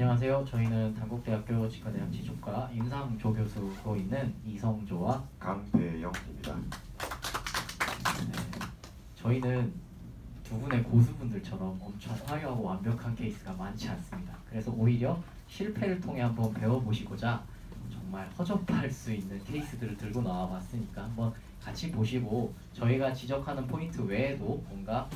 안녕하세요. 저희는 단국대학교 치과대학 지조과 임상조 교수로 있는 이성조와 강배영입니다. 저희는 두 분의 고수분들처럼 엄청 화려하고 완벽한 케이스가 많지 않습니다. 그래서 오히려 실패를 통해 한번 배워보시고자 정말 허접할 수 있는 케이스들을 들고 나와봤으니까 한번 같이 보시고 저희가 지적하는 포인트 외에도 뭔가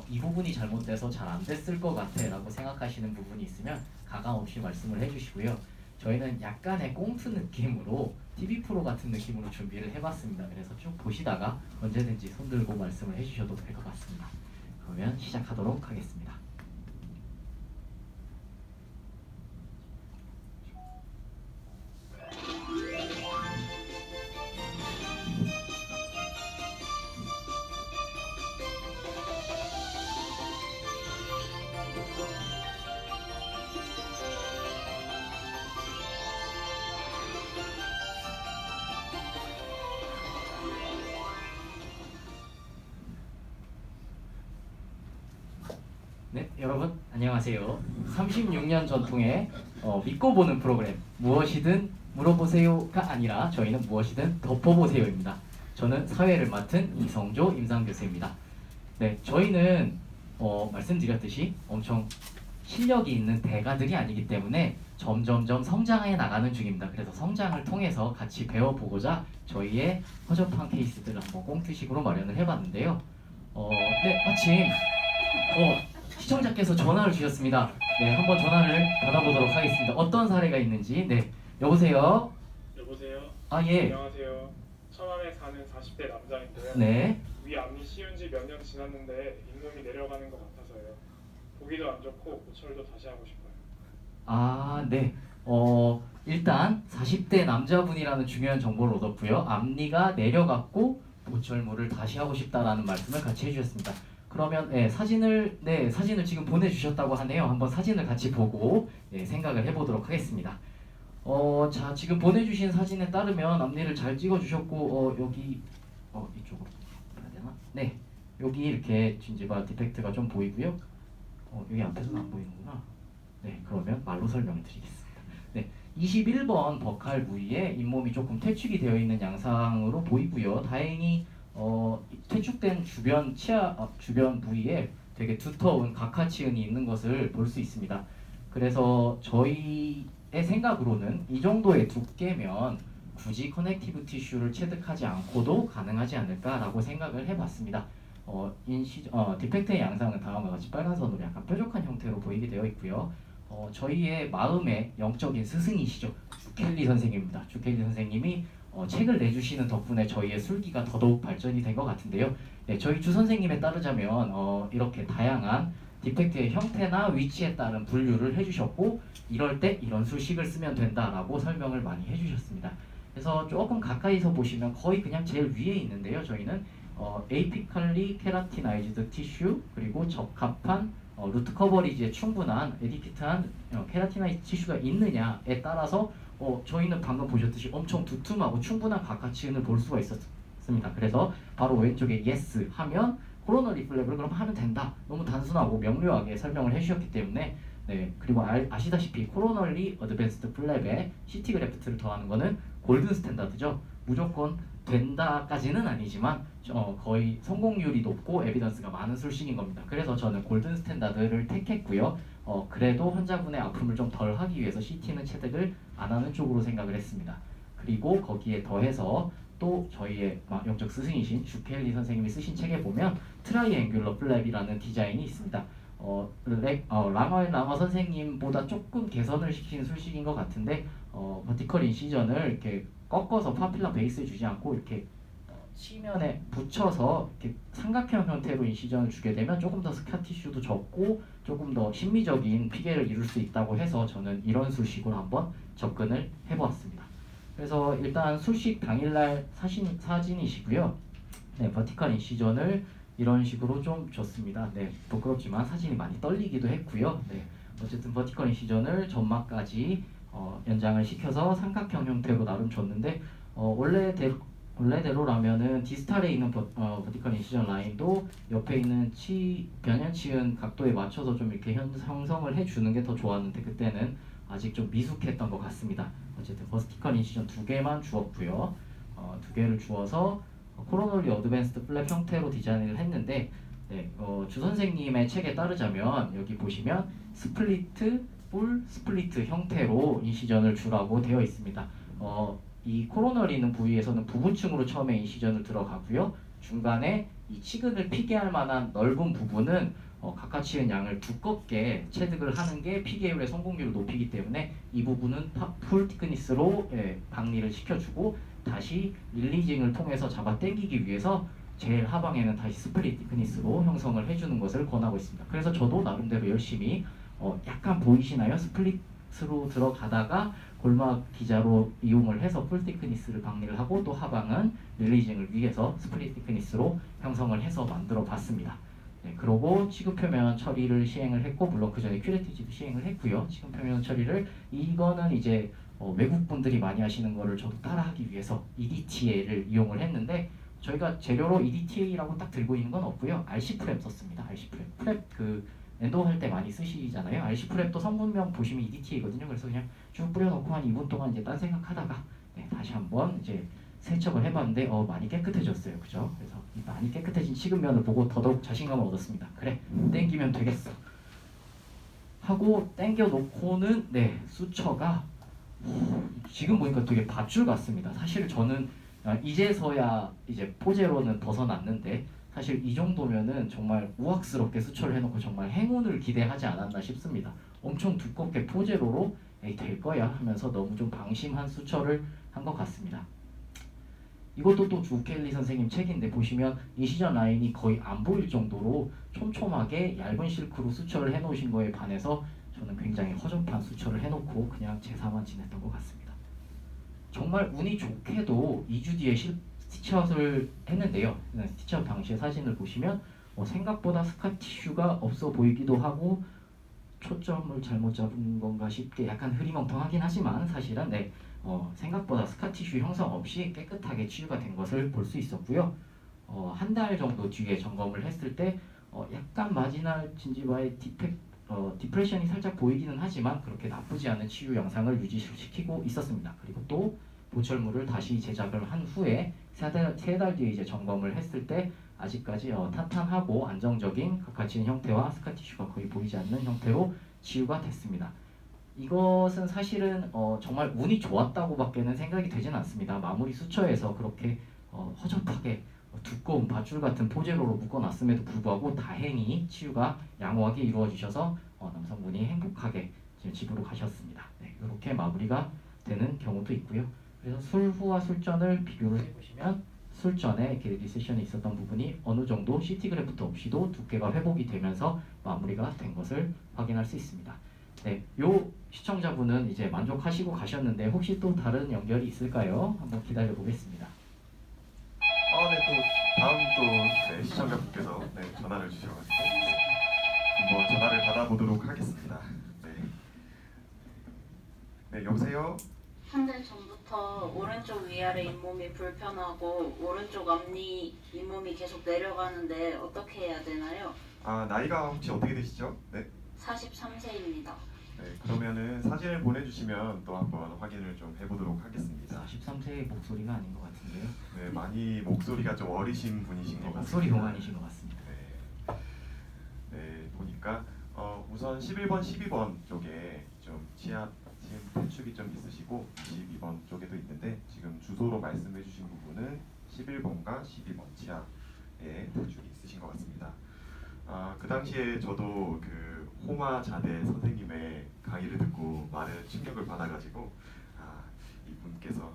이 부분이 잘못돼서 잘 안 됐을 것 같아 라고 생각하시는 부분이 있으면 가감없이 말씀을 해주시고요. 저희는 약간의 꽁트 느낌으로 TV 프로 같은 느낌으로 준비를 해봤습니다. 그래서 쭉 보시다가 언제든지 손 들고 말씀을 해주셔도 될 것 같습니다. 그러면 시작하도록 하겠습니다. 네, 여러분 안녕하세요. 36년 전통의 믿고 보는 프로그램 무엇이든 물어보세요가 아니라 저희는 무엇이든 덮어보세요입니다. 저는 사회를 맡은 이성조 임상교수입니다. 네, 저희는 말씀드렸듯이 엄청 실력이 있는 대가들이 아니기 때문에 점점점 성장해 나가는 중입니다. 그래서 성장을 통해서 같이 배워보고자 저희의 허접한 케이스들을 한번 꽁트식으로 마련을 해봤는데요. 네, 마침 시청자께서 전화를 주셨습니다. 네, 한번 전화를 받아보도록 하겠습니다. 어떤 사례가 있는지. 네, 여보세요? 여보세요? 아, 예. 안녕하세요. 천안에 사는 40대 남자인데요. 네. 위 앞니 씌운 지 몇 년 지났는데 잇몸이 내려가는 것 같아서요. 보기도 안 좋고 보철도 다시 하고 싶어요. 아, 네. 일단 40대 남자분이라는 중요한 정보를 얻었고요. 앞니가 내려갔고 보철물을 다시 하고 싶다라는 말씀을 같이 해주셨습니다. 그러면 사진을 지금 보내주셨다고 하네요. 한번 사진을 같이 보고 생각을 해보도록 하겠습니다. 자, 지금 보내주신 사진에 따르면 앞니를 잘 찍어주셨고 여기 이쪽으로 해야 되나? 네, 여기 이렇게 진지바 디펙트가 좀 보이고요. 여기 앞에서는 안 보이는구나. 네, 그러면 말로 설명해 드리겠습니다. 네, 21번 버칼 부위에 잇몸이 조금 퇴축이 되어 있는 양상으로 보이고요. 다행히 퇴축된 주변 부위에 되게 두터운 각하치은이 있는 것을 볼 수 있습니다. 그래서 저희의 생각으로는 이 정도의 두께면 굳이 커넥티브 티슈를 체득하지 않고도 가능하지 않을까라고 생각을 해봤습니다. 디펙트의 양상은 다음과 같이 빨간 선으로 약간 뾰족한 형태로 보이게 되어 있고요. 저희의 마음의 영적인 스승이시죠. 주켈리 선생님입니다. 주켈리 선생님이 책을 내주시는 덕분에 저희의 술기가 더더욱 발전이 된 것 같은데요. 네, 저희 주 선생님에 따르자면 이렇게 다양한 디펙트의 형태나 위치에 따른 분류를 해주셨고 이럴 때 이런 술식을 쓰면 된다라고 설명을 많이 해주셨습니다. 그래서 조금 가까이서 보시면 거의 그냥 제일 위에 있는데요. 저희는 에이피칼리 케라티나이즈드 티슈 그리고 적합한 루트 커버리지에 충분한 에디피트한 케라티나이즈 티슈가 있느냐에 따라서 저희는 방금 보셨듯이 엄청 두툼하고 충분한 각하치은을 볼 수가 있었습니다. 그래서 바로 왼쪽에 yes 하면 코로너리 플랩을 그럼 하면 된다. 너무 단순하고 명료하게 설명을 해주셨기 때문에 네, 그리고 아시다시피 코로널리 어드밴스드 플랩에 CT 그래프트를 더하는 거는 골든 스탠다드죠. 무조건 된다까지는 아니지만 거의 성공률이 높고 에비던스가 많은 술식인 겁니다. 그래서 저는 골든 스탠다드를 택했고요. 그래도 환자분의 아픔을 좀 덜 하기 위해서 CT는 체득을 안 하는 쪽으로 생각을 했습니다. 그리고 거기에 더해서 또 저희의 영적 스승이신 주켈리 선생님이 쓰신 책에 보면 트라이앵귤러 플랩이라는 디자인이 있습니다. 랑어 선생님보다 조금 개선을 시킨 술식인 것 같은데 버티컬 인시전을 이렇게 꺾어서 파필라 베이스에 주지 않고 이렇게 치면에 붙여서 이렇게 삼각형 형태로 인시전을 주게 되면 조금 더 스카티슈도 적고 조금 더 심미적인 피계를 이룰 수 있다고 해서 저는 이런 술식으로 한번 접근을 해보았습니다. 그래서 일단 술식 당일날 사진이시고요. 네, 버티컬 인시전을 이런 식으로 좀 줬습니다. 네, 부끄럽지만 사진이 많이 떨리기도 했고요. 네, 어쨌든 버티컬 인시전을 점막까지 연장을 시켜서 삼각형 형태로 나름 줬는데 원래대로라면은 디스탈에 있는 버티컬 인시전 라인도 옆에 있는 변연치은 각도에 맞춰서 좀 이렇게 형성을 해주는 게 더 좋았는데 그때는 아직 좀 미숙했던 것 같습니다. 어쨌든 버스티컬 인시전 2개만 주었고요. 2개를 주어서 코로놀리 어드밴스드 플랩 형태로 디자인을 했는데 네, 주 선생님의 책에 따르자면 여기 보시면 스플리트, 풀 스플리트 형태로 인시전을 주라고 되어 있습니다. 이 코로널리는 부위에서는 부부층으로 처음에 인시전을 들어가고요. 중간에 이 치근을 피게 할 만한 넓은 부분은 각하치은 양을 두껍게 체득을 하는 게 피계율의 성공률을 높이기 때문에 이 부분은 풀 티크니스로 박리를 시켜주고 다시 릴리징을 통해서 잡아 당기기 위해서 제일 하방에는 다시 스플릿 티크니스로 형성을 해주는 것을 권하고 있습니다. 그래서 저도 나름대로 열심히 약간 보이시나요? 스플릿으로 들어가다가 골막 기자로 이용을 해서 풀 티크니스를 박리를 하고 또 하방은 릴리징을 위해서 스플릿 티크니스로 형성을 해서 만들어 봤습니다. 네, 그러고 취급표면 처리를 시행을 했고 물론 그 전에 큐레티지도 시행을 했고요. 취급표면 처리를 이거는 이제 외국 분들이 많이 하시는 거를 저도 따라하기 위해서 EDTA를 이용을 했는데 저희가 재료로 EDTA라고 딱 들고 있는 건 없고요. RC 프랩 썼습니다. RC 프랩. 프랩 그 엔도 할 때 많이 쓰시잖아요. RC 프랩도 성분명 보시면 EDTA거든요. 그래서 그냥 쭉 뿌려놓고 한 2분 동안 이제 딴 생각하다가 네, 다시 한번 이제 세척을 해봤는데 많이 깨끗해졌어요. 그죠? 그래서 이 많이 깨끗해진 식은면을 보고 더더욱 자신감을 얻었습니다. 그래, 땡기면 되겠어. 하고 땡겨 놓고는 네, 수처가 지금 보니까 되게 밧줄 같습니다. 사실 저는 이제서야 이제 포제로는 벗어났는데 사실 이 정도면은 정말 우악스럽게 수처를 해놓고 정말 행운을 기대하지 않았나 싶습니다. 엄청 두껍게 포제로로 에이 될 거야 하면서 너무 좀 방심한 수처를 한 것 같습니다. 이것도 또 주켈리 선생님 책인데 보시면 인시전 라인이 거의 안 보일 정도로 촘촘하게 얇은 실크로 수처를 해놓으신 거에 반해서 저는 굉장히 허접한 수처를 해놓고 그냥 제사만 지냈던 것 같습니다. 정말 운이 좋게도 2주 뒤에 스티치아웃을 했는데요. 스티치아웃 당시의 사진을 보시면 생각보다 스카티슈가 없어 보이기도 하고 초점을 잘못 잡은 건가 싶게 약간 흐리멍텅하긴 하지만 사실은 네, 생각보다 스카티슈 형성 없이 깨끗하게 치유가 된 것을 볼 수 있었고요. 한 달 정도 뒤에 점검을 했을 때 약간 마지날 진지바의 디프레션이 살짝 보이기는 하지만 그렇게 나쁘지 않은 치유 영상을 유지시키고 있었습니다. 그리고 또 보철물을 다시 제작을 한 후에 세 달 뒤에 이제 점검을 했을 때 아직까지 탄탄하고 안정적인 각하치는 형태와 스카티슈가 거의 보이지 않는 형태로 치유가 됐습니다. 이것은 사실은 정말 운이 좋았다고밖에는 생각이 되진 않습니다. 마무리 수처에서 그렇게 허접하게 두꺼운 밧줄 같은 포제로로 묶어놨음에도 불구하고 다행히 치유가 양호하게 이루어지셔서 남성분이 행복하게 집으로 가셨습니다. 네, 이렇게 마무리가 되는 경우도 있고요. 그래서 술후와 술전을 비교를 해보시면 술전에 이렇게 리세션이 있었던 부분이 어느 정도 CT 그래프트 없이도 두께가 회복이 되면서 마무리가 된 것을 확인할 수 있습니다. 네, 요 시청자분은 이제 만족하시고 가셨는데 혹시 또 다른 연결이 있을까요? 한번 기다려 보겠습니다. 네, 또 다음 또 네, 시청자분께서 네, 전화를 주셔가지고 한번 전화를 받아보도록 하겠습니다. 네, 네 여보세요. 한 달 전부터 오른쪽 위아래 잇몸이 불편하고 오른쪽 앞니 잇몸이 계속 내려가는데 어떻게 해야 되나요? 나이가 혹시 어떻게 되시죠? 네. 43세입니다. 네, 그러면은 사진을 보내주시면 또 한번 확인을 좀 해보도록 하겠습니다. 43세의 목소리가 아닌 것 같은데요. 네, 많이 목소리가 좀 어리신 분이신 것 같습니다. 목소리 동안이신 것 같습니다. 네, 네 보니까 우선 11번, 12번 쪽에 좀 치아 퇴축이 좀 있으시고 22번 쪽에도 있는데 지금 주소로 말씀해주신 부분은 11번과 12번 치아에 퇴축이 있으신 것 같습니다. 그 당시에 저도 그 호마 자대 선생님의 강의를 듣고 많은 충격을 받아가지고 이분께서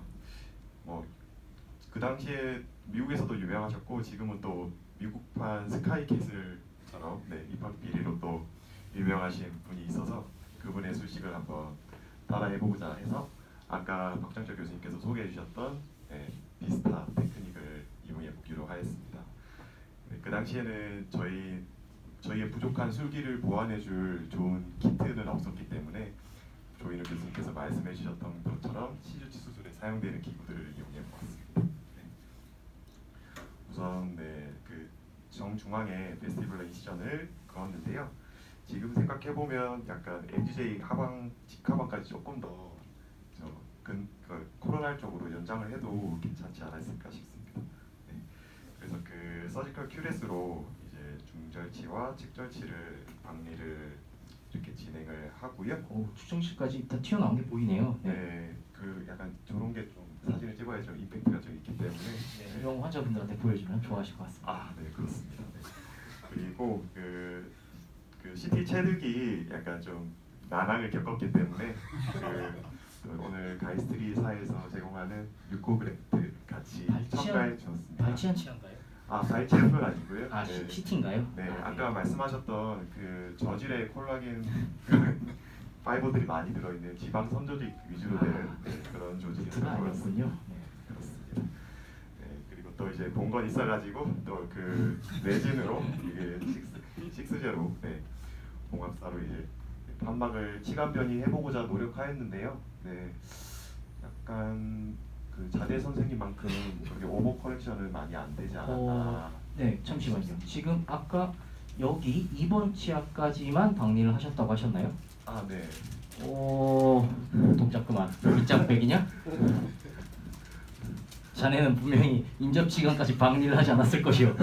그 당시에 미국에서도 유명하셨고 지금은 또 미국판 스카이캐슬처럼 네, 입학 비리로 또 유명하신 분이 있어서 그분의 술식을 한번 따라해보고자 해서 아까 박정철 교수님께서 소개해주셨던 네, 비스타 테크닉을 이용해보기로 하였습니다. 네, 그 당시에는 저희의 부족한 술기를 보완해줄 좋은 키트는 없었기 때문에 조인우 교수님께서 말씀해주셨던 것처럼 치주치 수술에 사용되는 기구들을 이용해보았습니다. 네. 우선 네, 그 정중앙에 베스티뷸러 인시전을 그었는데요. 지금 생각해 보면 약간 MGJ 하방 직하방까지 조금 더그 코로나 쪽으로 연장을 해도 괜찮지 않았을까 싶습니다. 네. 그래서 그 서지컬 큐레스로 이제 중절치와 측절치를 박리를 이렇게 진행을 하고요. 오, 추정실까지 다 튀어나온 게 보이네요. 네. 네, 그 약간 저런 게 좀 사진을 찍어야 좀 임팩트가 좀 있기 때문에 형 환자분들한테 보여주면 좋아하실 것 같습니다. 아, 네 그렇습니다. 네. 그리고 그 CT 체득이 약간 좀 난항을 겪었기 때문에 그 오늘 가이스트리사에서 제공하는 6호그래프트 같이 첨가해 주었습니다. 발치한 치아인가요? 아, 발치한 건 아니고요. 아, 네. CT인가요? 네, 아, 아까 말씀하셨던 그 저질의 콜라겐 그 파이버들이 많이 들어있는 지방 선조직 위주로 된 네, 그런 조직이었던 루트가 것 같습니다. 아니었군요. 네. 그렇습니다. 네, 그리고 또 이제 본 건 있어가지고 또 그 레진으로 이게 식스제로 네, 봉합사로 이제 판막을 치간변이 해보고자 노력하였는데요. 네, 약간 그 자대 선생님만큼 그렇게 오버 커렉션은 많이 안 되지 않았나. 네, 잠시만요. 지금 아까 여기 2번 치아까지만 박리를 하셨다고 하셨나요? 아, 네. 오, 동작 그만. 밑장백이냐? 자네는 분명히 인접치관까지 박리를 하지 않았을 것이오.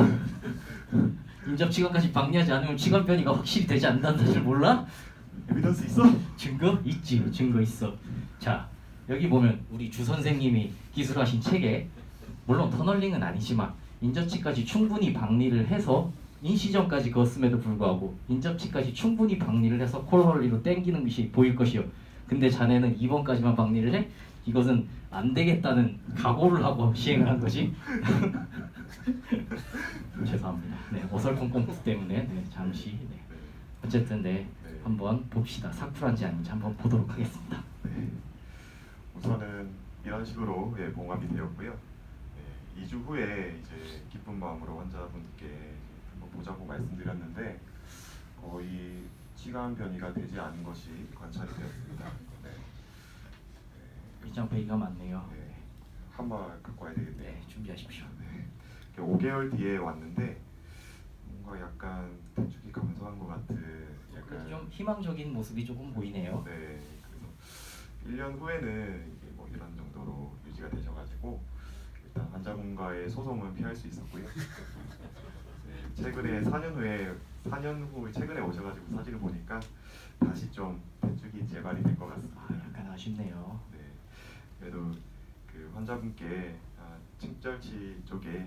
인접치관까지 박리하지 않으면 치관변이가 확실히 되지 않는다는 사실 몰라? 에비던스 있어? 증거? 있지. 증거 있어. 자, 여기 보면 우리 주 선생님이 기술하신 책에 물론 터널링은 아니지만 인접치까지 충분히 박리를 해서 인시전까지 그었음에도 불구하고 인접치까지 충분히 박리를 해서 코로널리로 땡기는 것이 보일 것이요. 근데 자네는 2번까지만 박리를 해? 이것은 안 되겠다는 각오를 하고 시행을 한 거지. 죄송합니다. 네, 어설픈 때문에 네, 잠시. 네. 어쨌든 네, 한번 봅시다. 사쿠란지 아닌지 한번 보도록 하겠습니다. 네. 우선은 이런 식으로 예, 봉합이 되었고요. 예, 2주 후에 이제 기쁜 마음으로 환자분께 한번 보자고 말씀드렸는데 거의 치관 변이가 되지 않은 것이 관찰이 되었습니다. 네. 밑장배기가 많네요. 네. 한번 갖고 와야 되겠네요. 네, 준비하십시오. 네. 5개월 뒤에 왔는데 뭔가 약간 대축이 감소한 것 같은 그래도 좀 희망적인 모습이 조금 보이네요. 네, 그래서 1년 후에는 이게 뭐 이런 정도로 유지가 되셔가지고 일단 환자분과의 소송은 피할 수 있었고요. 네, 최근에 4년 후 최근에 오셔가지고 사진을 보니까 다시 좀 대축이 재발이 된 것 같습니다. 아, 약간 아쉽네요. 네, 그래도 그 환자분께 측절치 쪽에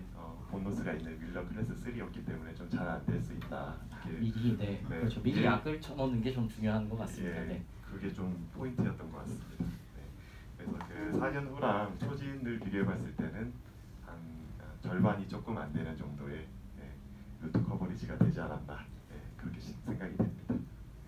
보너스가 있는 윌러 클래스 3였기 때문에 좀 잘 안 될 수 있다. 이렇게 미리 네, 네. 그렇죠. 미리 예. 약을 쳐놓는 게 좀 중요한 것 같습니다. 예, 네. 그게 좀 포인트였던 것 같습니다. 네. 그래서 그 4년 후랑 초진을 비교해봤을 때는 한 절반이 조금 안 되는 정도의 루트 커버리지가 되지 않았나 그렇게 생각이 됩니다.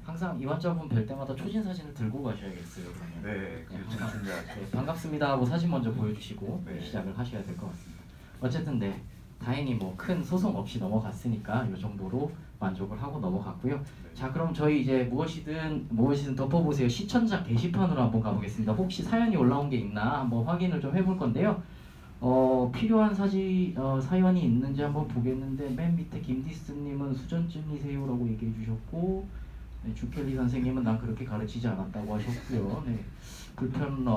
항상 이 환자분 뵐 때마다 초진 사진을 들고 가셔야겠어요. 그러면. 네, 그게 좀 항상, 중요하죠. 네, 반갑습니다 하고 사진 먼저 보여주시고 네. 시작을 하셔야 될 것 같습니다. 어쨌든 네, 다행히 뭐 큰 소송 없이 넘어갔으니까 이 정도로 만족을 하고 넘어갔고요. 네. 자, 그럼 저희 이제 무엇이든 덮어보세요. 시청자 게시판으로 한번 가보겠습니다. 혹시 사연이 올라온 게 있나 한번 확인을 좀 해볼 건데요. 필요한 사연이 있는지 한번 보겠는데 맨 밑에 김디스님은 수전증이세요라고 얘기해 주셨고, 네, 주켈리 선생님은 난 그렇게 가르치지 않았다고 하셨고요. 네,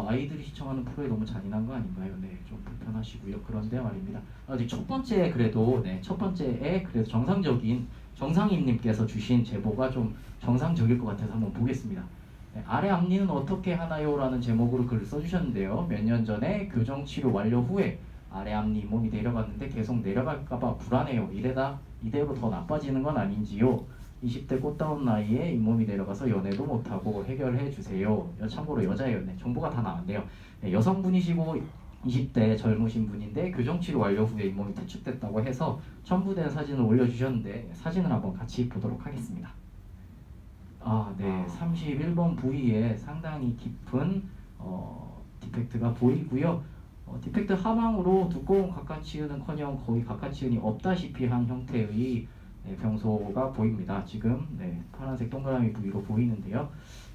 아이들이 시청하는 프로에 너무 잔인한 거 아닌가요? 네, 좀 불편하시고요. 그런데 말입니다. 아직 첫 번째에 그래도 정상임님께서 주신 제보가 좀 정상적일 것 같아서 한번 보겠습니다. 네, 아래 앞니는 어떻게 하나요? 라는 제목으로 글을 써주셨는데요. 몇 년 전에 교정치료 완료 후에 아래 앞니 잇몸이 내려갔는데 계속 내려갈까봐 불안해요. 이대로 더 나빠지는 건 아닌지요? 20대 꽃다운 나이에 잇몸이 내려가서 연애도 못하고 해결해 주세요. 참고로 여자예요. 네, 정보가 다 나왔네요. 네, 여성분이시고 20대 젊으신 분인데 교정치료 완료 후에 잇몸이 퇴축됐다고 해서 첨부된 사진을 올려주셨는데 사진을 한번 같이 보도록 하겠습니다. 네, 31번 부위에 상당히 깊은 디펙트가 보이고요. 디펙트 하방으로 두꺼운 각가치은은커녕 거의 각가치은이 없다시피 한 형태의 병소가 보입니다. 지금 파란색 동그라미 부위로 보이는데요.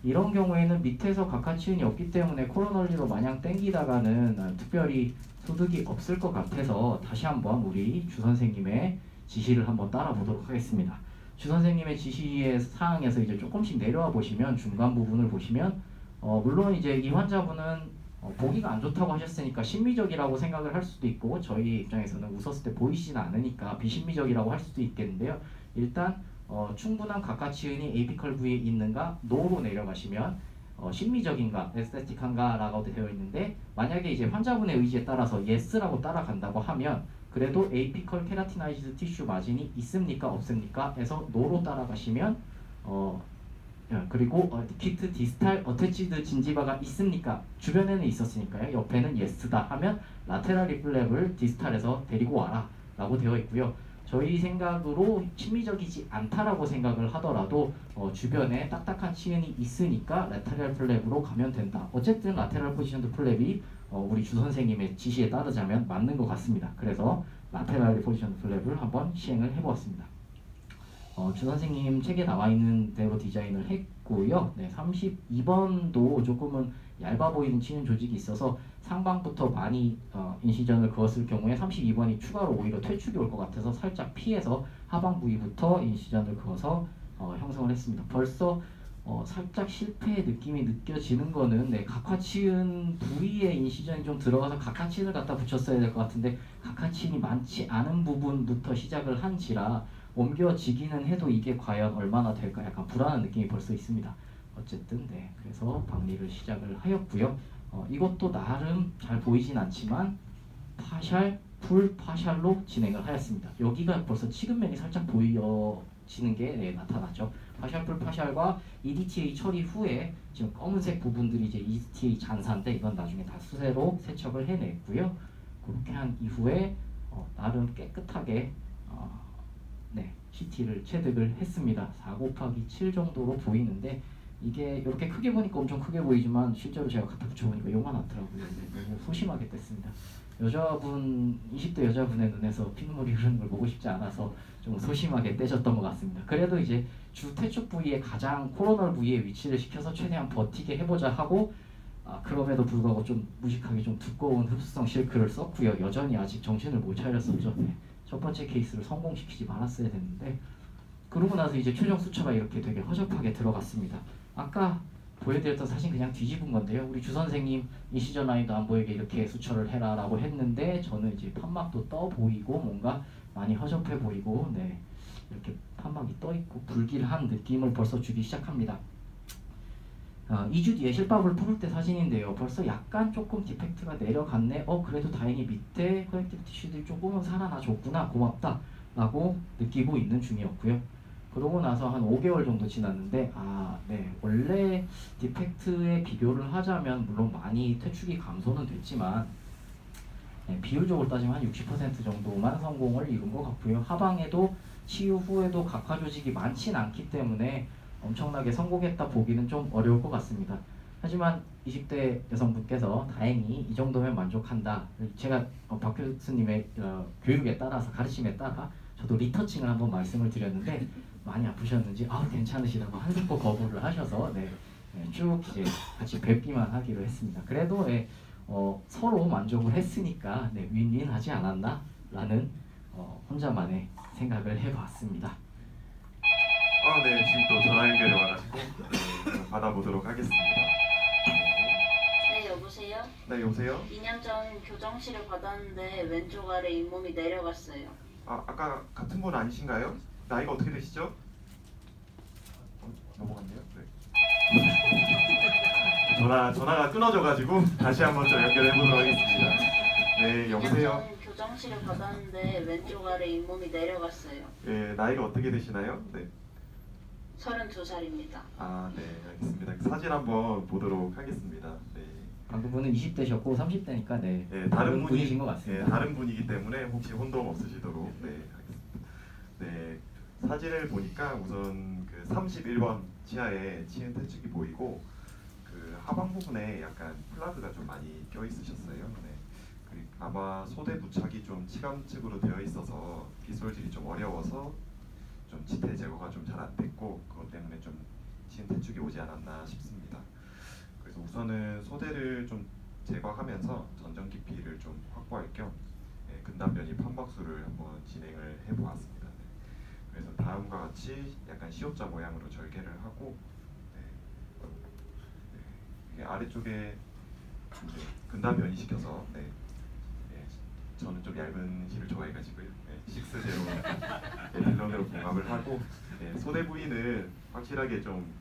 이런 경우에는 밑에서 각하치은이 없기 때문에 코로널리로 마냥 땡기다가는 특별히 소득이 없을 것 같아서 다시 한번 우리 주 선생님의 지시를 한번 따라 보도록 하겠습니다. 주 선생님의 지시의 사항에서 이제 조금씩 내려와 보시면 중간 부분을 보시면 물론 이제 이 환자분은 보기가 안 좋다고 하셨으니까 심미적이라고 생각을 할 수도 있고 저희 입장에서는 웃었을 때 보이지는 않으니까 비심미적이라고 할 수도 있겠는데요. 일단 충분한 각하치은이 에이피컬 부위에 있는가 노로 내려가시면 심미적인가 에스테틱한가 라고 되어 있는데 만약에 이제 환자분의 의지에 따라서 yes라고 따라간다고 하면 그래도 에이피컬 케라티나이즈드 티슈 마진이 있습니까 없습니까 해서 no로 따라가시면 그리고 키트 디스탈 어태치드 진지바가 있습니까 주변에는 있었으니까요 옆에는 yes다 하면 라테랄 리플랩을 디스탈에서 데리고 와라 라고 되어 있고요. 저희 생각으로 심미적이지 않다라고 생각을 하더라도 주변에 딱딱한 치은이 있으니까 라테랄 플랩으로 가면 된다. 어쨌든 라테랄 포지션드 플랩이 우리 주 선생님의 지시에 따르자면 맞는 것 같습니다. 그래서 라테랄 포지션드 플랩을 한번 시행을 해보았습니다. 주 선생님 책에 나와 있는 대로 디자인을 했고요. 네, 32번도 조금은 얇아 보이는 치는 조직이 있어서 상방부터 많이 인시전을 그었을 경우에 32번이 추가로 오히려 퇴축이 올 것 같아서 살짝 피해서 하방 부위부터 인시전을 그어서 형성을 했습니다. 벌써 살짝 실패의 느낌이 느껴지는 거는 각하치은 부위에 인시전이 좀 들어가서 각하치은을 갖다 붙였어야 될 것 같은데 각하치은이 많지 않은 부분부터 시작을 한지라 옮겨지기는 해도 이게 과연 얼마나 될까 약간 불안한 느낌이 벌써 있습니다. 어쨌든 그래서 박리를 시작을 하였고요. 이것도 나름 잘 보이진 않지만 파샬, 풀 파샬로 진행을 하였습니다. 여기가 벌써 치근면이 살짝 보여지는 게 나타나죠. 파샬, 풀 파샬과 EDTA 처리 후에 지금 검은색 부분들이 이제 EDTA 잔사인데 이건 나중에 다 수세로 세척을 해냈고요. 그렇게 한 이후에 나름 깨끗하게 CT를 체득을 했습니다. 4 곱하기 7 정도로 보이는데 이게 이렇게 크게 보니까 엄청 크게 보이지만 실제로 제가 갖다 붙여보니까 요만하더라고요. 너무 소심하게 뗐습니다. 20대 여자분의 눈에서 피눈물이 흐르는 걸 보고 싶지 않아서 좀 소심하게 떼졌던 것 같습니다. 그래도 이제 주 퇴축 부위에 가장 코로널 부위에 위치를 시켜서 최대한 버티게 해보자 하고 그럼에도 불구하고 좀 무식하게 좀 두꺼운 흡수성 실크를 썼고요. 여전히 아직 정신을 못 차렸었죠. 첫 번째 케이스를 성공시키지 말았어야 됐는데 그러고 나서 이제 최종 수처가 이렇게 되게 허접하게 들어갔습니다. 아까 보여드렸던 사진 그냥 뒤집은 건데요. 우리 주 선생님 인시전 라인도 안 보이게 이렇게 수처를 해라 라고 했는데 저는 이제 판막도 떠 보이고 뭔가 많이 허접해 보이고 이렇게 판막이 떠 있고 불길한 느낌을 벌써 주기 시작합니다. 2주 뒤에 실밥을 풀을 때 사진인데요. 벌써 약간 조금 디펙트가 내려갔네. 그래도 다행히 밑에 커넥티브 티슈들이 조금은 살아나줬구나. 고맙다. 라고 느끼고 있는 중이었고요. 그러고 나서 한 5개월 정도 지났는데 원래 디펙트에 비교를 하자면 물론 많이 퇴축이 감소는 됐지만 비율적으로 따지면 한 60% 정도만 성공을 이룬 것 같고요. 하방에도 치유 후에도 각화 조직이 많진 않기 때문에 엄청나게 성공했다 보기는 좀 어려울 것 같습니다. 하지만 20대 여성분께서 다행히 이 정도면 만족한다. 제가 박 교수님의 교육에 따라서 가르침에 따라 저도 리터칭을 한번 말씀을 드렸는데 많이 아프셨는지 괜찮으시다고 한숨코 거부를 하셔서 쭉 이제 같이 뵙기만 하기로 했습니다. 그래도 서로 만족을 했으니까 윈윈하지 않았나 라는 혼자만의 생각을 해봤습니다. 지금 또 전화 연결이 와가지고 받아보도록 하겠습니다. 네, 여보세요? 네, 여보세요? 2년 전 교정실을 받았는데 왼쪽 아래 잇몸이 내려갔어요. 아까 같은 분 아니신가요? 나이가 어떻게 되시죠? 넘어갔네요. 전화가 끊어져가지고 다시 한번 좀 연결해보도록 하겠습니다. 네, 2년 여보세요? 전 교정실을 받았는데 왼쪽 아래 잇몸이 내려갔어요. 네, 나이가 어떻게 되시나요? 네. 32살입니다. 네, 알겠습니다. 사진 한번 보도록 하겠습니다. 네. 방금 분은 20대셨고 30대니까 다른 분이신 것 같습니다. 다른 분이기 때문에 혹시 혼동 없으시도록 하겠습니다. 사진을 보니까 우선 그 31번 치아에 치은 퇴축이 보이고 그 하방 부분에 약간 플라그가 좀 많이 껴 있으셨어요. 그리고 아마 소대 부착이 좀 치감측으로 되어 있어서 빗솔질이 좀 어려워서 좀 지태 제거가 좀 잘 안 됐고 그것 때문에 좀 치은 퇴축이 오지 않았나 싶습니다. 그래서 우선은 소대를 좀 제거하면서 전정 깊이를 좀 확보할 겸 근답 변이 판박술을 한번 진행을 해보았습니다. 그래서 다음과 같이 약간 시옷자 모양으로 절개를 하고 네. 네. 이게 아래쪽에 이제 근답 연이시켜서 네. 네. 저는 좀 얇은 실을 좋아해가지고요. 네. 6제로 네, 딜런으로 봉합을 하고 네. 소대 부위는 확실하게 좀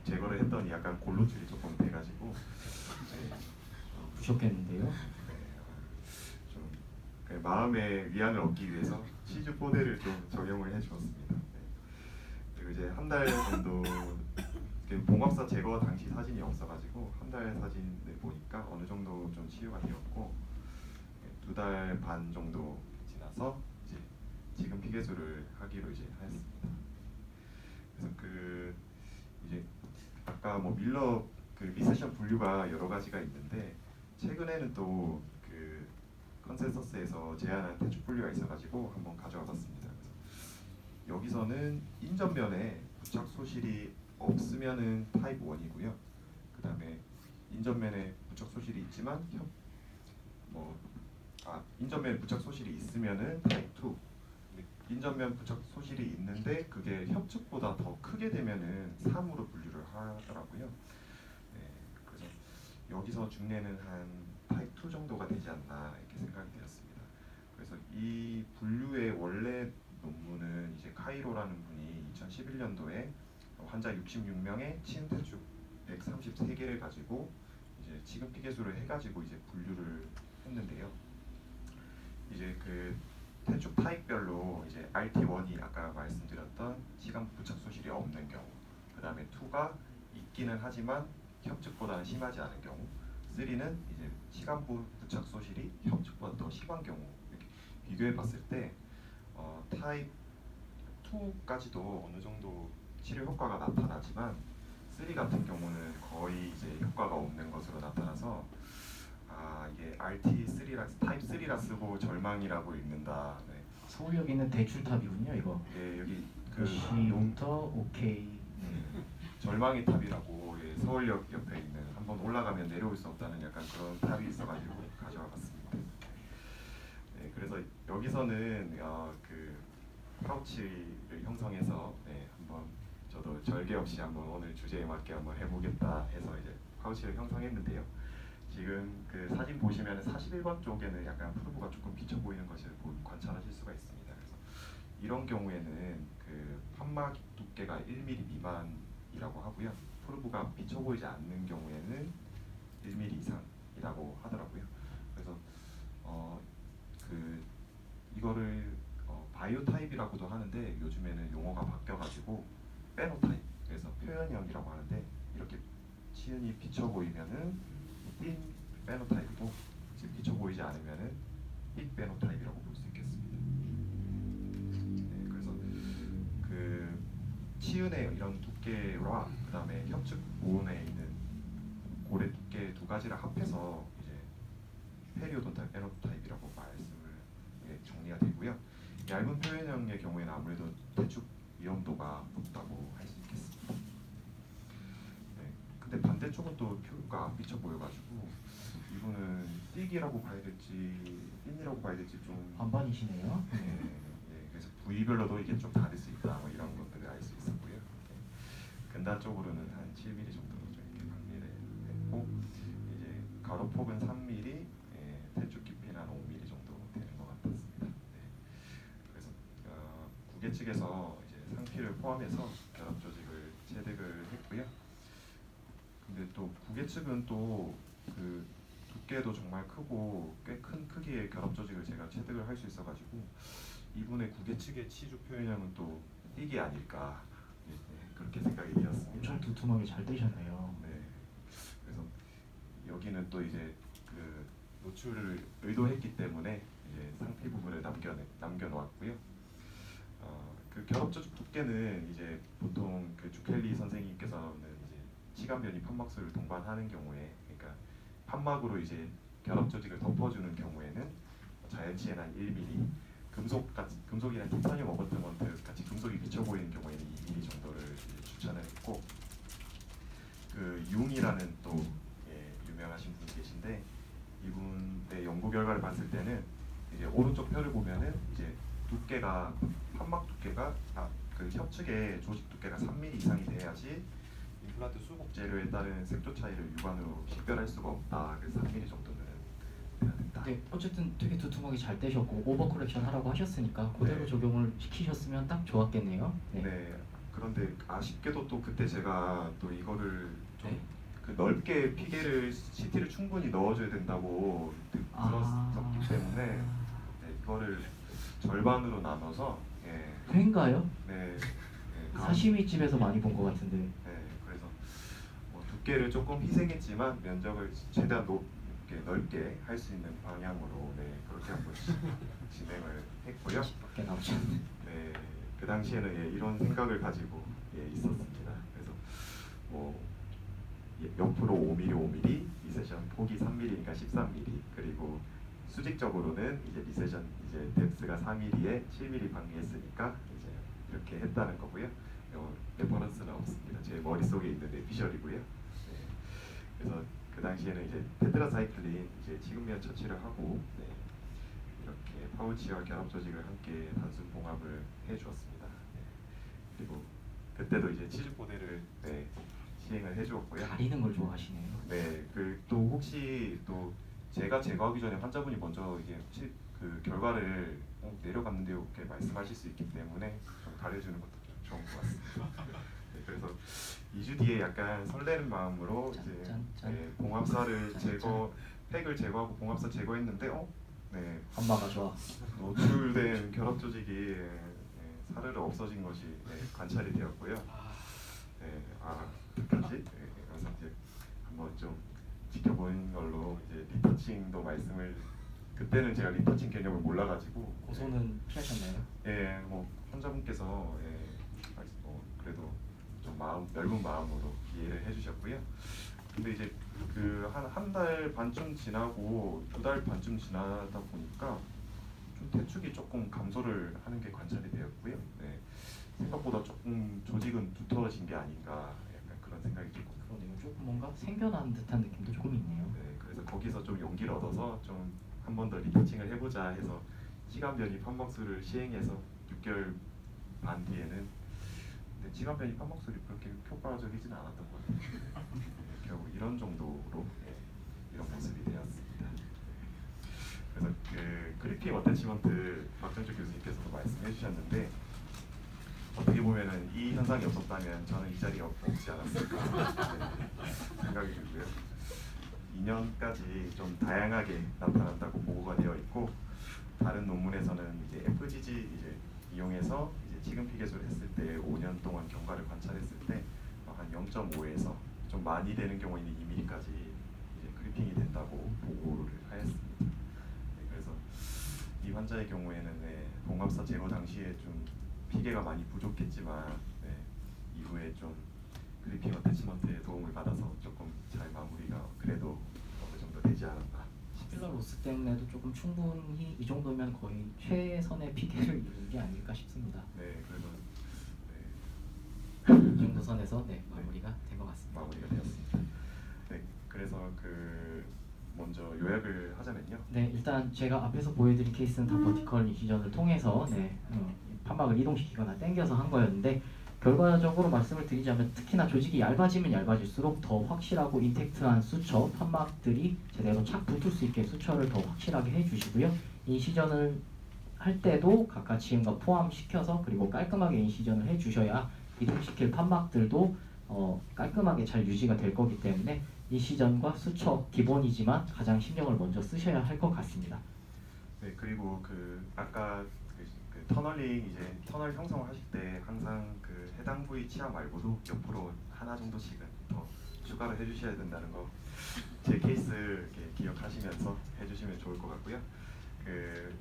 제거를 했더니 약간 골로출이 조금 돼가지고 네. 부셨겠는데요? 네, 좀 마음의 위안을 얻기 위해서 치즈 포대를 좀 적용을 해주었습니다. 네. 그리고 이제 한 달 정도 봉합사 제거 당시 사진이 없어가지고 한 달 사진을 보니까 어느 정도 좀 치유가 되었고 2달 반 정도 지나서 이제 지금 피개수를 하기로 이제 하였습니다. 그래서 이제 아까 뭐 밀러 미세션 분류가 여러 가지가 있는데 최근에는 또 컨센서스에서 제안한 태축 분류가 있어가지고 한번 가져와봤습니다. 그래서 여기서는 인전면에 부착 소실이 없으면은 타입 1이고요. 그 다음에 인전면에 부착 소실이 있지만 인전면에 부착 소실이 있으면은 타입 2. 인전면 부착 소실이 있는데 그게 협측보다 더 크게 되면은 3으로 분류를 하더라고요. 네, 그래서 여기서 중례는 한 타입 2 정도가 되지 않나 이렇게 생각이 되었습니다. 그래서 이 분류의 원래 논문은 이제 카이로라는 분이 2011년도에 환자 66명의 치은태축 133개를 가지고 이제 지금 피개수를 해가지고 이제 분류를 했는데요. 이제 태축 타입별로 이제 RT1이 아까 말씀드렸던 시간 부착 소실이 없는 경우, 그 다음에 2가 있기는 하지만 협측보다는 심하지 않은 경우, 3는 이제 시간부 부착 소실이 협측보다 더 심한 경우 이렇게 비교해 봤을 때 타입 2까지도 어느 정도 치료 효과가 나타나지만 3 같은 경우는 거의 이제 효과가 없는 것으로 나타나서 이게 RT3라 타입 3라 쓰고 절망이라고 읽는다. 네. 서울역 있는 대출탑이군요, 이거. 예, 여기 시부터 오케이. 절망의 탑이라고 서울역 옆에 있는 한번 올라가면 내려올 수 없다는 약간 그런 탑이 있어가지고 가져와봤습니다. 네, 그래서 여기서는 파우치를 형성해서 한번 저도 절개 없이 한번 오늘 주제에 맞게 한번 해보겠다 해서 이제 파우치를 형성했는데요. 지금 사진 보시면 41번 쪽에는 약간 푸르브가 조금 비쳐 보이는 것을 관찰하실 수가 있습니다. 그래서 이런 경우에는 판막 두께가 1mm 미만이라고 하고요. 푸르브가 비쳐 보이지 않는 경우에는 1mm 이상이라고 하더라고요. 그래서 이거를 바이오 타입이라고도 하는데 요즘에는 용어가 바뀌어가지고 페노타입, 그래서 표현형이라고 하는데 이렇게 치은이 비쳐 보이면은 틴 페노타입이고 지금 비쳐 보이지 않으면은 빅 페노타입이라고 볼 수 있겠습니다. 네, 그래서 치은의 이런 두께와 그 다음에 협측 부분에 있는 고래 두께 두 가지를 합해서 이제 페리오돈탈 페노타입이라고 말씀을 정리가 되고요. 얇은 표현형의 경우에는 아무래도 태축 위험도가 높다고 할 수 있겠습니다. 네, 근데 반대쪽은 또 표가 안 비쳐 보여가지고 이분은 띠기라고 봐야 될지 핀이라고 봐야 될지 좀 반반이시네요. 네, 그래서 부위별로도 이게 좀 다를 수 있다 뭐 이런 것들을 알 수 있었고요. 근단 쪽으로는 한 7mm 정도로 좀 이렇게 확대를 했고 이제 가로폭은 3mm, 태축 깊이는 한 5mm 정도 되는 것 같았습니다. 네. 그래서 구개 측에서 이제 상피를 포함해서 결합 조직을 체득을 했고요. 근데 또 구개 측은 또 두께도 정말 크고 꽤 큰 크기의 결합 조직을 제가 체득을 할 수 있어가지고 이분의 구개 측의 치주 표현형은 또 띠기 아닐까 그렇게 생각이 되었습니다. 엄청 두툼하게 잘 되셨네요. 네. 그래서 여기는 또 이제 노출을 의도했기 때문에 이제 상피 부분을 남겨놓았고요. 결합 조직 두께는 이제 보통 주켈리 선생님께서는 이제 치간변이 판막술을 동반하는 경우에, 그러니까 판막으로 이제 결합 조직을 덮어주는 경우에는 자연치에는 한 1mm, 금속이나 티타늄 어버트먼트 같이 금속이 비쳐 보이는 경우에는 2mm 정도를 이제 추천을 했고, 융이라는 또 유명하신 분이 계신데 이분의 연구 결과를 봤을 때는 이제 오른쪽 뼈를 보면은 이제 두께가 판막 두께가 그 협측의 조직 두께가 3mm 이상이 돼야지 임플란트 수국 재료에 따른 색조 차이를 육안으로 식별할 수가 없다. 그래서 3mm 정도는 돼야 된다. 네, 어쨌든 되게 두툼하게 잘 떼셨고 오버 커렉션 하라고 하셨으니까 그대로 네. 적용을 시키셨으면 딱 좋았겠네요. 네. 네. 그런데 아쉽게도 또 그때 제가 또 이거를 좀 네. 그 넓게 피개를 CT를 충분히 넣어줘야 된다고 들었었기 때문에 네, 이거를 절반으로 나눠서 그인가요? 네, 사시미 집에서 많이 본 것 같은데. 네, 그래서 뭐 두께를 조금 희생했지만 면적을 최대한 이렇게 넓게 할 수 있는 방향으로 그렇게 한번 진행을 했고요. 밖에 나오지 않네. 네, 그 당시에는 이런 생각을 가지고 있었습니다. 그래서 뭐 옆으로 5mm, 5mm, 리세션 폭이 3mm니까 13mm, 그리고 수직적으로는 이제 리세션 이제 뎁스가 4mm에 7mm 방해했으니까 이제 이렇게 했다는 거고요. 레퍼런스는 없습니다. 제 머릿속에 있는 내피셜이고요. 네, 그래서 그 당시에는 이제 테트라사이클린 이제 치근면 처치를 하고 이렇게 파우치와 결합 조직을 함께 단순 봉합을 해주었습니다. 그리고 그때도 이제 치주 보내를 시행을 해주었고요. 가리는 걸 좋아하시네요. 네, 그 또 혹시 또 제가 제거하기 전에 환자분이 먼저 이게 그 결과를 내려갔는데 이렇게 말씀하실 수 있기 때문에 좀 가려주는 것도 좀 좋은 것 같습니다. 네, 그래서 2주 뒤에 약간 설레는 마음으로 이제 짠. 봉합사를 짠. 팩을 제거하고 봉합사 제거했는데 네, 엄마가 좋아. 노출된 결합 조직이 사르르 없어진 것이 관찰이 되었고요. 어떡하지? 그래서 이제 한번 좀 지켜보는 걸로 이제 리터칭도 말씀을 그때는 제가 리터칭 개념을 몰라가지고 고소는 피하셨나요? 뭐 환자분께서 뭐 그래도 좀 넓은 마음으로 이해를 해주셨고요. 근데 이제 그 한 달 반쯤 지나고 2달 반쯤 지나다 보니까 좀 대축이 조금 감소를 하는 게 관찰이 되었고요. 생각보다 조금 조직은 두터워진 게 아닌가 약간 그런 생각이 들거든요. 그러네요. 조금 뭔가 생겨난 듯한 느낌도 조금 있네요. 그래서 거기서 좀 용기를 얻어서 좀 한 번 더 리터칭을 해보자 해서 시간 변이 판막술을 시행해서 6개월 반 뒤에는 근데 시간 변이 판막술이 그렇게 효과적이진 않았던 것 같아요. 결국 이런 정도로 이런 모습이 되었습니다. 그래서 그 크리핑 어태치먼트 박정철 교수님께서도 말씀해 주셨는데 어떻게 보면은 이 현상이 없었다면 저는 이 자리에 없지 않았을까 생각이 들고요. 2년까지 좀 다양하게 나타난다고 보고가 되어 있고 다른 논문에서는 이제 FGG 이제 이용해서 이제 치근 피개술을 했을 때 5년 동안 경과를 관찰했을 때 한 0.5에서 좀 많이 되는 경우에는 2mm까지 이제 크리핑이 된다고 보고를 하였습니다. 그래서 이 환자의 경우에는 봉합사 제거 당시에 좀 피개가 많이 부족했지만 이후에 좀 크리핑 어태치먼트의 도움을 받아서 조금 잘 마무리가 그래도 어느 정도 되지 않았나. 스필러 로스 때문에도 조금 충분히 이 정도면 거의 최선의 피개를 이룬 게 아닐까 싶습니다. 네, 그래서 이 정도 선에서 마무리가 된 것 같습니다. 마무리가 되었습니다. 네, 그래서 그 먼저 요약을 하자면요. 네, 일단 제가 앞에서 보여드린 케이스는 다 버티컬 이시전을 통해서 판막을 이동시키거나 당겨서 한 거였는데 결과적으로 말씀을 드리자면 특히나 조직이 얇아지면 얇아질수록 더 확실하고 인텍트한 수처, 판막들이 제대로 착 붙을 수 있게 수처를 더 확실하게 해주시고요. 인시전을 할 때도 각가치음과 포함시켜서 그리고 깔끔하게 인시전을 해주셔야 이동시킬 판막들도 깔끔하게 잘 유지가 될 거기 때문에 인시전과 수처 기본이지만 가장 신경을 먼저 쓰셔야 할 것 같습니다. 네, 그리고 그 아까 그 터널링 이제 터널 형성을 하실 때 항상 그 해당 부위 치아 말고도 옆으로 하나 정도씩은 더 추가를 해주셔야 된다는 거 제 케이스 이렇게 기억하시면서 해주시면 좋을 것 같고요. 그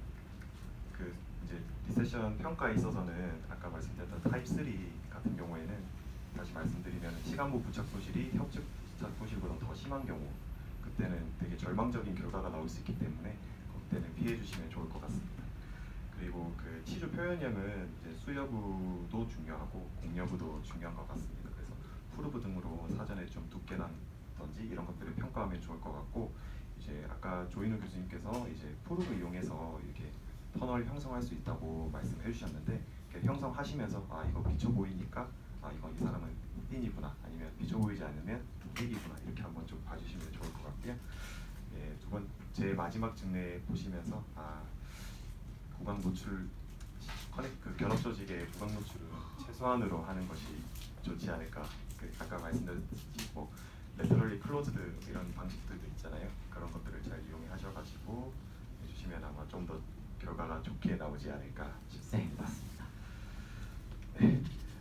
이제 리세션 평가에 있어서는 아까 말씀드렸던 타입 3 같은 경우에는 다시 말씀드리면 시간부 부착 소실이 협측 부착 소실보다 더 심한 경우 그때는 되게 절망적인 결과가 나올 수 있기 때문에 그때는 피해 주시면 좋을 것 같습니다. 그리고 그 치주 표현량은 이제 수여부도 중요하고 공여부도 중요한 것 같습니다. 그래서 푸르브 등으로 사전에 좀 두께라든지 이런 것들을 평가하면 좋을 것 같고 이제 아까 조인우 교수님께서 이제 푸르브 이용해서 이렇게 터널을 형성할 수 있다고 말씀해 주셨는데 형성하시면서 아 이거 비춰 보이니까 아 이건 이 사람은 흑인이구나 아니면 비춰 보이지 않으면 흑이구나 이렇게 한번 좀 봐주시면 좋을 것 같고요. 예, 두 번째 마지막 증례 보시면서 아 구강 노출 그 견업 조직의 구강 노출은 최소한으로 하는 것이 좋지 않을까. 아까 말씀드렸듯이 뭐 레터럴리 클로즈드 이런 방식들도 있잖아요. 그런 것들을 잘 이용하셔가지고 해주시면 아마 좀 더 결과가 좋게 나오지 않을까 네, 싶습니다. 맞습니다. 네.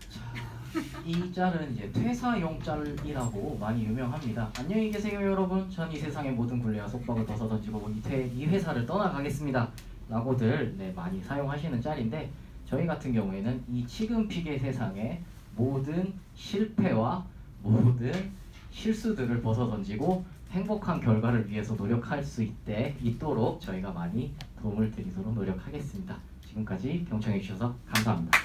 자, 이 짤은 이제 퇴사용 짤이라고 많이 유명합니다. 안녕히 계세요, 여러분. 전 이 세상의 모든 굴레와 속박을 벗어던지고 이 회사를 떠나가겠습니다. 라고들 많이 사용하시는 짤인데 저희 같은 경우에는 이 지금픽의 세상에 모든 실패와 모든 실수들을 벗어던지고 행복한 결과를 위해서 노력할 수 있도록 저희가 많이 도움을 드리도록 노력하겠습니다. 지금까지 경청해 주셔서 감사합니다.